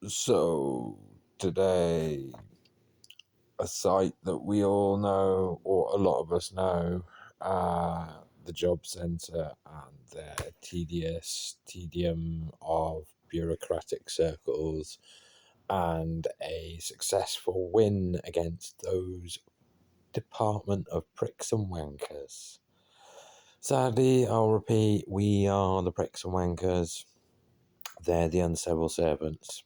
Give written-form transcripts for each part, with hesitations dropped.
So today, a site that we all know, or a lot of us know, the job centre and their tedium of bureaucratic circles, and a successful win against those department of pricks and wankers. Sadly, I'll repeat, we are the pricks and wankers. They're the uncivil servants.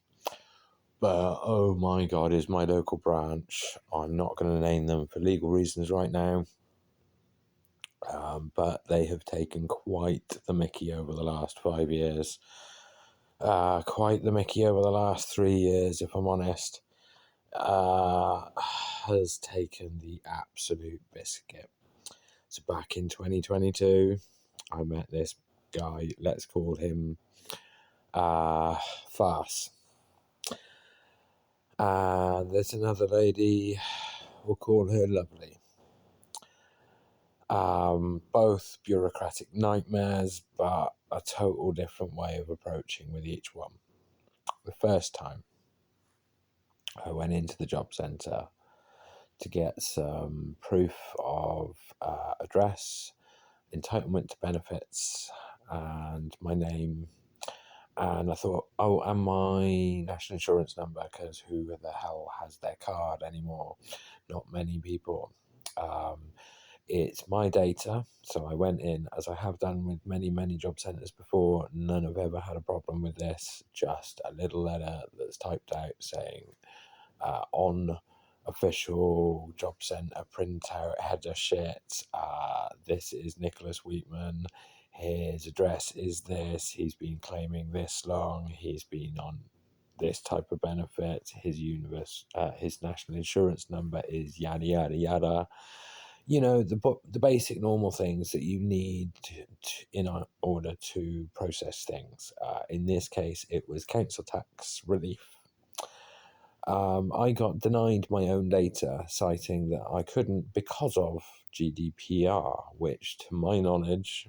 But oh my god, is my local branch. I'm not going to name them for legal reasons right now. But they have taken quite the mickey over the last 5 years. Quite the mickey over the last 3 years, if I'm honest. Has taken the absolute biscuit. So back in 2022, I met this guy, let's call him Farce. And there's another lady, we'll call her Lovely. Both bureaucratic nightmares, but a total different way of approaching with each one. The first time I went into the job centre to get some proof of address, entitlement to benefits, and my name. And I thought, oh, and my national insurance number, because who the hell has their card anymore? Not many people. It's my data, so I went in, as I have done with many job centres before. None have ever had a problem with this. Just a little letter that's typed out saying, on official job centre printout header shit, this is Nicholas Wheatman. His address is this. He's been claiming this long. He's been on this type of benefit. His national insurance number is yada yada yada. You know, the basic normal things that you need in order to process things. In this case, it was council tax relief. I got denied my own data, citing that I couldn't because of GDPR, which, to my knowledge,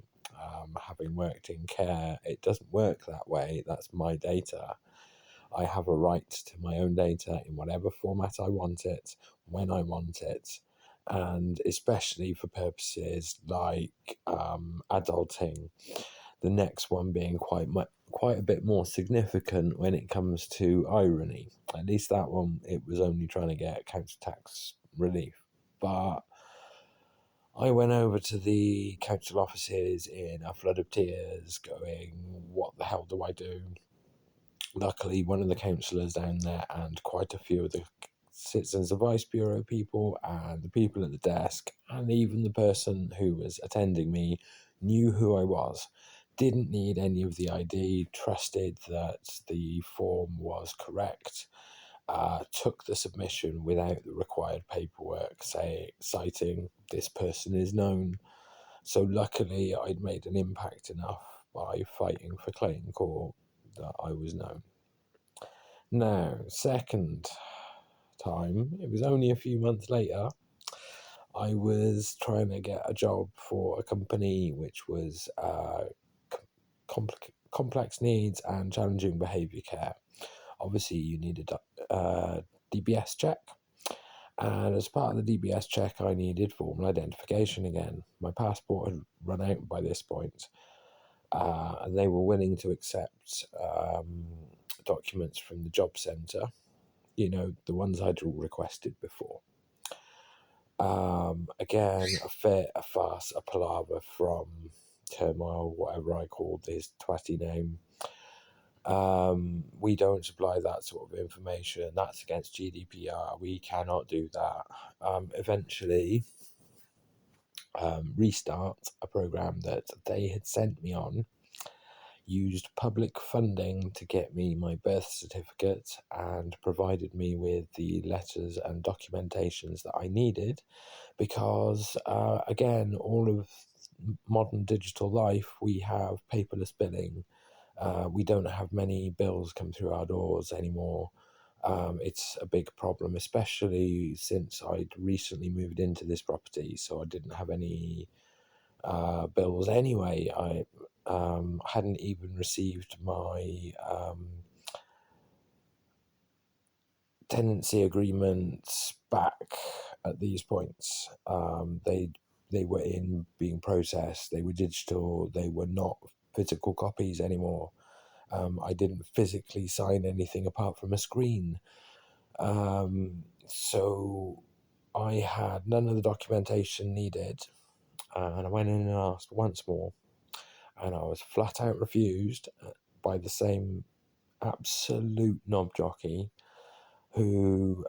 having worked in care, it doesn't work that way. That's my data. I have a right to my own data in whatever format I want it, when I want it, and especially for purposes like adulting. The next one being quite a bit more significant when it comes to irony. At least that one, it was only trying to get council tax relief. But I went over to the council offices in a flood of tears, going, what the hell do I do? Luckily, one of the councillors down there and quite a few of the Citizens Advice Bureau people and the people at the desk and even the person who was attending me knew who I was, didn't need any of the ID, trusted that the form was correct, took the submission without the required paperwork, citing this person is known. So luckily I'd made an impact enough by fighting for Clayton Court that I was known. Now, second time, it was only a few months later, I was trying to get a job for a company which was complex needs and challenging behaviour care. Obviously, you needed a DBS check. And as part of the DBS check, I needed formal identification again. My passport had run out by this point, and they were willing to accept documents from the job centre, you know, the ones I'd requested before. Again, a fit, a fuss, a palaver from Turmoil, whatever I called his twatty name. We don't supply that sort of information. That's against GDPR. We cannot do that. Eventually, Restart, a program that they had sent me on, used public funding to get me my birth certificate and provided me with the letters and documentations that I needed because, again, all of modern digital life, we have paperless billing. We don't have many bills come through our doors anymore. It's a big problem, especially since I'd recently moved into this property, so I didn't have any bills anyway. I hadn't even received my tenancy agreements back at these points. They were in being processed. They were digital. They were not physical copies anymore. I didn't physically sign anything apart from a screen. So I had none of the documentation needed, and I went in and asked once more, and I was flat out refused by the same absolute knob jockey who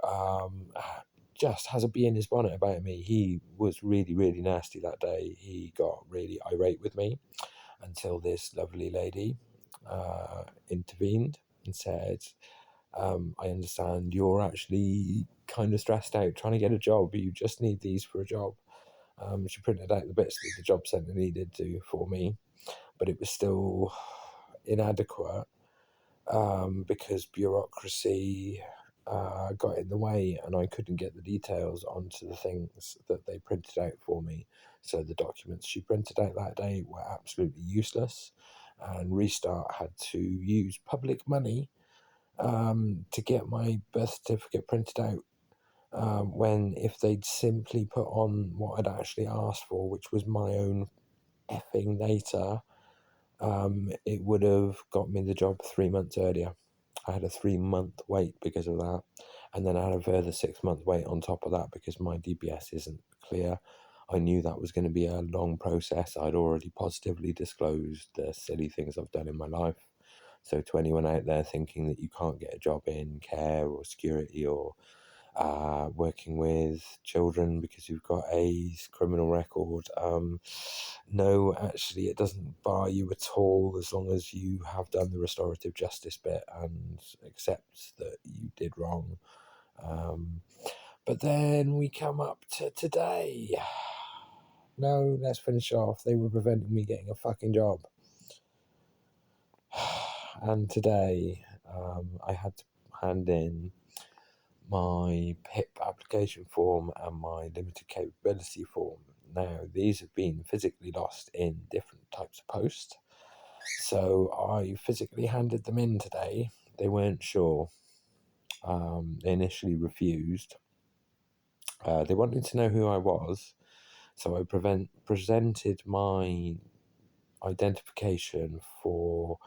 just has a bee in his bonnet about me. He was really, really nasty that day. He got really irate with me until this lovely lady intervened and said, I understand you're actually kind of stressed out trying to get a job. You just need these for a job. She printed out the bits that the job centre needed to for me, but it was still inadequate because bureaucracy got in the way, and I couldn't get the details onto the things that they printed out for me. So the documents she printed out that day were absolutely useless, and Restart had to use public money to get my birth certificate printed out. When if they'd simply put on what I'd actually asked for, which was my own effing data, it would have got me the job 3 months earlier. I had a 3-month wait because of that, and then I had a further 6-month wait on top of that because my DBS isn't clear. I knew that was going to be a long process. I'd already positively disclosed the silly things I've done in my life. So to anyone out there thinking that you can't get a job in care or security or working with children because you've got a criminal record, no, actually it doesn't bar you at all as long as you have done the restorative justice bit and accept that you did wrong. But then we come up to today. No, let's finish off. They were preventing me getting a fucking job. And today I had to hand in my PIP application form and my limited capability form. Now, these have been physically lost in different types of post. So I physically handed them in today. They weren't sure. They initially refused. They wanted to know who I was. So I presented my identification for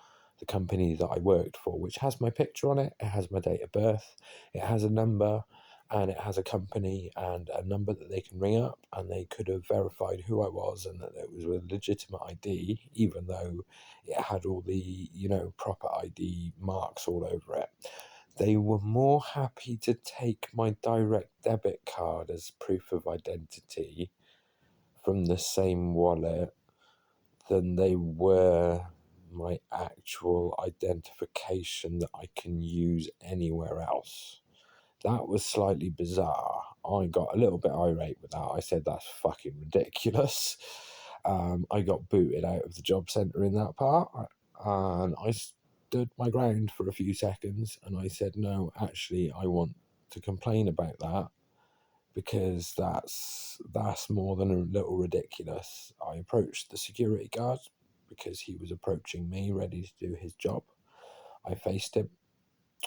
the company that I worked for, which has my picture on it, it has my date of birth, it has a number, and it has a company and a number that they can ring up, and they could have verified who I was and that it was a legitimate ID, even though it had all the, proper ID marks all over it. They were more happy to take my direct debit card as proof of identity from the same wallet than they were my actual identification that I can use anywhere else. That was slightly bizarre. I got a little bit irate with that. I said, that's fucking ridiculous. I got booted out of the job centre in that part, and I stood my ground for a few seconds, and I said, no, actually, I want to complain about that, because that's more than a little ridiculous. I approached the security guard because he was approaching me, ready to do his job. I faced him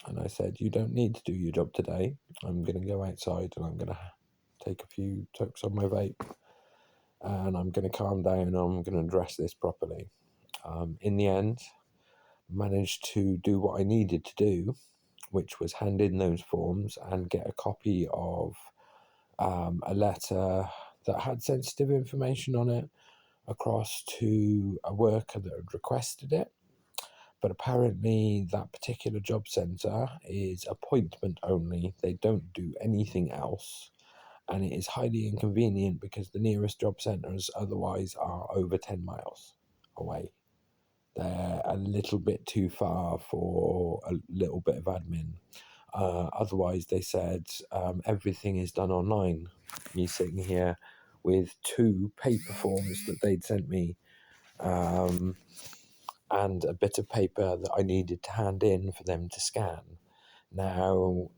and I said, you don't need to do your job today. I'm going to go outside and I'm going to take a few tokes on my vape, and I'm going to calm down and I'm going to address this properly. In the end, managed to do what I needed to do, which was hand in those forms and get a copy of a letter that had sensitive information on it across to a worker that had requested it. But apparently that particular job centre is appointment only. They don't do anything else. And it is highly inconvenient because the nearest job centres otherwise are over 10 miles away. They're a little bit too far for a little bit of admin. Otherwise, they said everything is done online. Me sitting here with 2 paper forms that they'd sent me, and a bit of paper that I needed to hand in for them to scan. Now,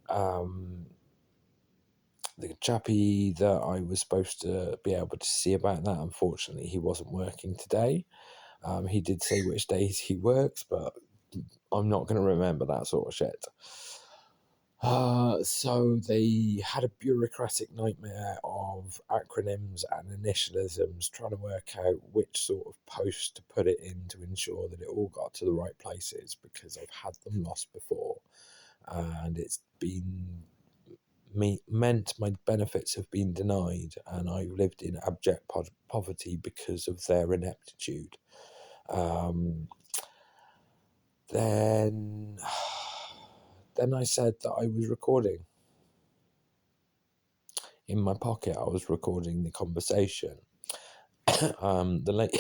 the chappie that I was supposed to be able to see about that, unfortunately, he wasn't working today. He did say which days he works, but I'm not going to remember that sort of shit. So they had a bureaucratic nightmare of acronyms and initialisms, trying to work out which sort of post to put it in to ensure that it all got to the right places, because I've had them lost before, and it's been meant my benefits have been denied, and I've lived in abject poverty because of their ineptitude. Then I said that I was recording. In my pocket, I was recording the conversation. The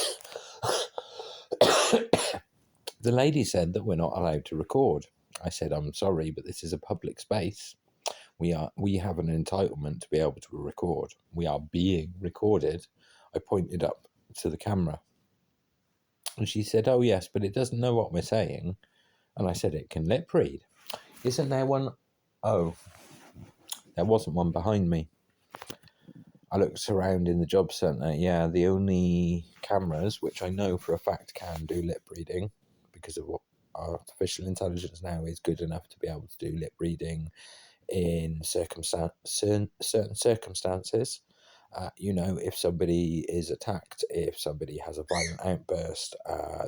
lady said that we're not allowed to record. I said, I'm sorry, but this is a public space. We have an entitlement to be able to record. We are being recorded. I pointed up to the camera. And she said, oh yes, but it doesn't know what we're saying. And I said, it can lip read. Isn't there one? Oh, there wasn't one behind me. I looked around in the job centre. Yeah, the only cameras, which I know for a fact can do lip reading, because of what artificial intelligence now is good enough to be able to do lip reading in certain circumstances. If somebody is attacked, if somebody has a violent outburst,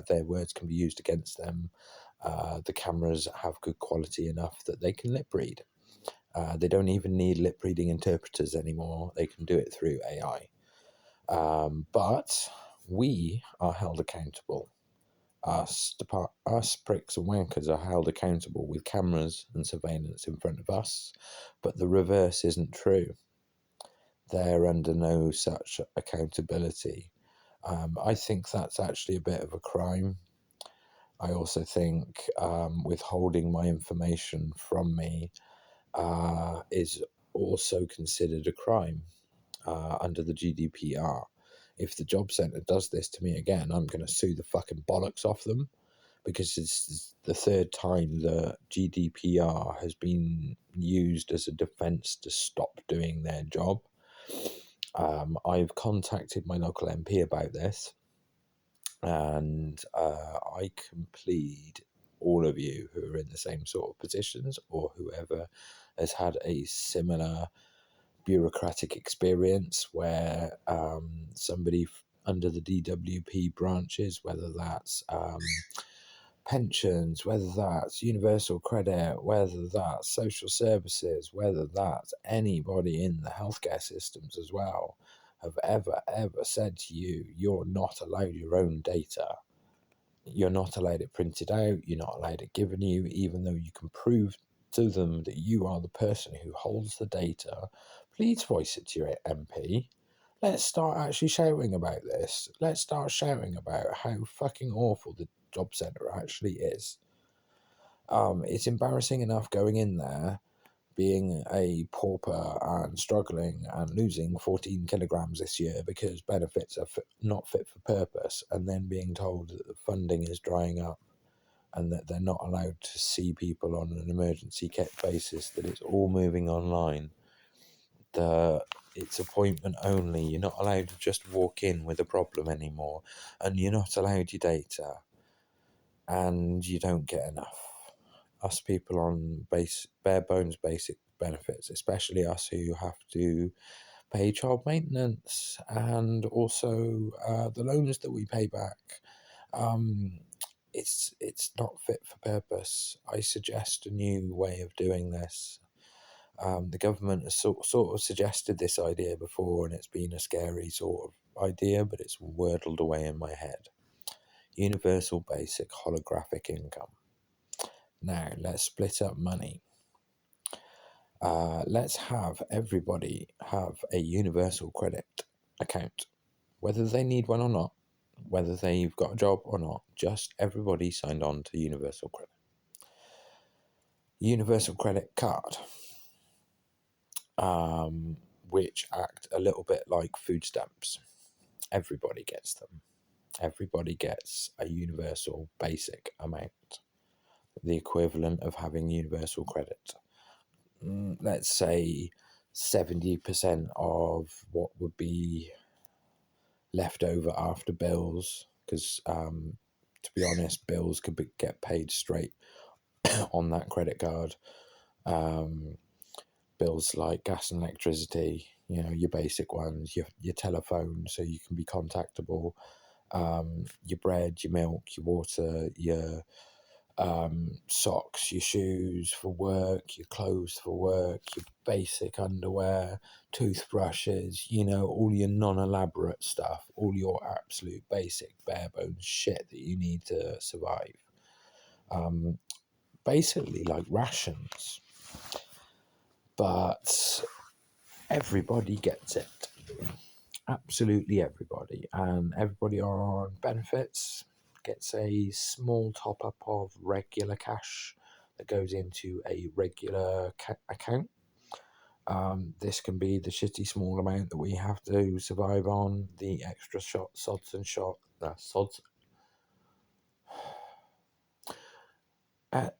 their words can be used against them. The cameras have good quality enough that they can lip read. They don't even need lip reading interpreters anymore. They can do it through AI. But we are held accountable. Us pricks and wankers are held accountable with cameras and surveillance in front of us. But the reverse isn't true. They're under no such accountability. I think that's actually a bit of a crime. I also think withholding my information from me is also considered a crime under the GDPR. If the job centre does this to me again, I'm going to sue the fucking bollocks off them, because it's the third time that GDPR has been used as a defence to stop doing their job. I've contacted my local MP about this, and I can plead all of you who are in the same sort of positions, or whoever has had a similar bureaucratic experience where somebody under the DWP branches, whether that's pensions, whether that's universal credit, whether that's social services, whether that's anybody in the healthcare systems as well, have ever said to you, you're not allowed your own data. You're not allowed it printed out. You're not allowed it given you, even though you can prove to them that you are the person who holds the data. Please voice it to your MP. Let's start actually shouting about this. Let's start shouting about how fucking awful the job centre actually is. It's embarrassing enough going in there, being a pauper and struggling and losing 14 kilograms this year because benefits are not fit for purpose, and then being told that the funding is drying up and that they're not allowed to see people on an emergency kit basis, that it's all moving online, that it's appointment only, you're not allowed to just walk in with a problem anymore, and you're not allowed your data, and you don't get enough. Us people on bare bones basic benefits, especially us who have to pay child maintenance and also the loans that we pay back, it's not fit for purpose. I suggest a new way of doing this. The government has sort of suggested this idea before, and it's been a scary sort of idea, but it's wordled away in my head. Universal basic holographic income. Now, let's split up money. Let's have everybody have a universal credit account, whether they need one or not, whether they've got a job or not, just everybody signed on to universal credit. Universal credit card, which act a little bit like food stamps. Everybody gets them. Everybody gets a universal basic amount, the equivalent of having universal credit. Let's say 70% of what would be left over after bills, because to be honest, bills could get paid straight on that credit card. Bills like gas and electricity, your basic ones, your telephone so you can be contactable, your bread, your milk, your water, your socks, your shoes for work, your clothes for work, your basic underwear, toothbrushes, all your non-elaborate stuff, all your absolute basic bare bones shit that you need to survive. Basically like rations. But everybody gets it. Absolutely everybody. And everybody on benefits gets a small top up of regular cash that goes into a regular account. This can be the shitty small amount that we have to survive on, the extra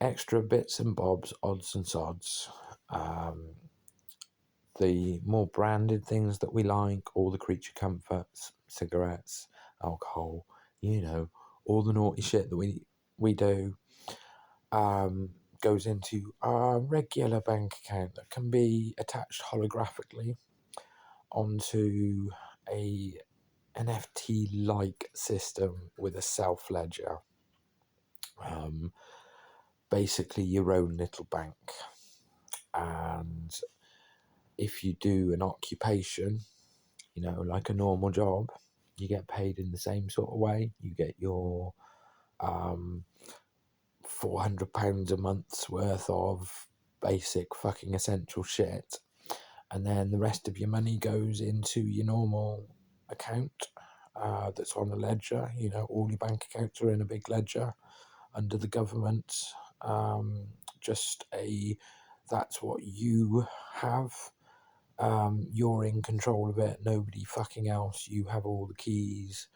extra bits and bobs, odds and sods. The more branded things that we like, all the creature comforts, cigarettes, alcohol, all the naughty shit that we do, goes into our regular bank account that can be attached holographically onto a NFT-like system with a self-ledger. Basically your own little bank. And if you do an occupation, like a normal job, you get paid in the same sort of way. You get your £400 a month's worth of basic fucking essential shit, and then the rest of your money goes into your normal account that's on a ledger. All your bank accounts are in a big ledger under the government. That's what you have. You're in control of it, nobody fucking else. You have all the keys,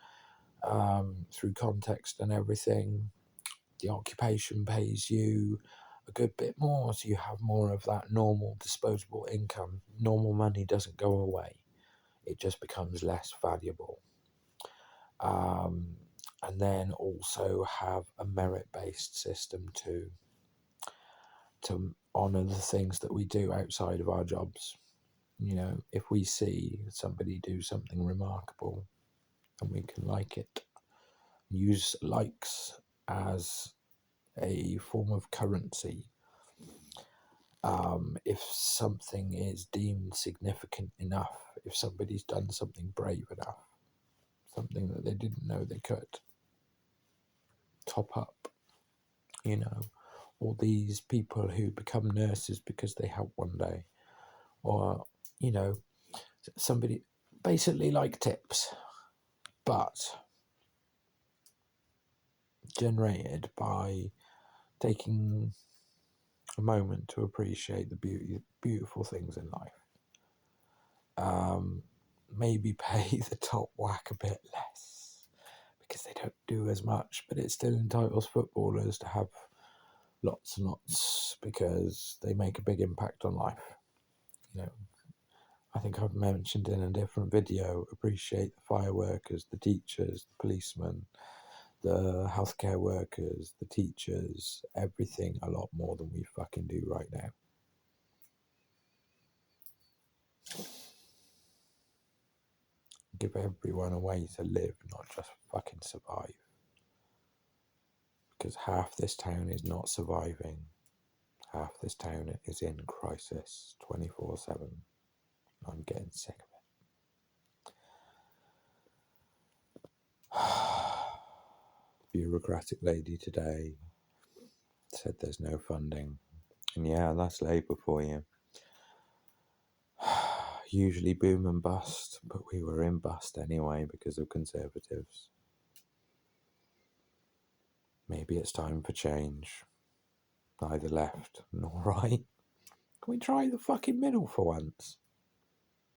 through context and everything. The occupation pays you a good bit more, so you have more of that normal disposable income. Normal money doesn't go away, it just becomes less valuable. And then also have a merit-based system to honour the things that we do outside of our jobs. If we see somebody do something remarkable and we can like it, use likes as a form of currency. If something is deemed significant enough, if somebody's done something brave enough, something that they didn't know they could, top up. All these people who become nurses because they help one day, or somebody, basically like tips, but generated by taking a moment to appreciate the beautiful things in life. Maybe pay the top whack a bit less because they don't do as much, but it still entitles footballers to have lots and lots because they make a big impact on life. I think I've mentioned in a different video, appreciate the fire workers, the teachers, the policemen, the healthcare workers, the teachers, everything a lot more than we fucking do right now. Give everyone a way to live, not just fucking survive. Because half this town is not surviving. Half this town is in crisis 24/7. I'm getting sick of it. Bureaucratic lady today said there's no funding. And yeah, that's Labour for you. Usually boom and bust, but we were in bust anyway because of Conservatives. Maybe it's time for change. Neither left nor right. Can we try the fucking middle for once?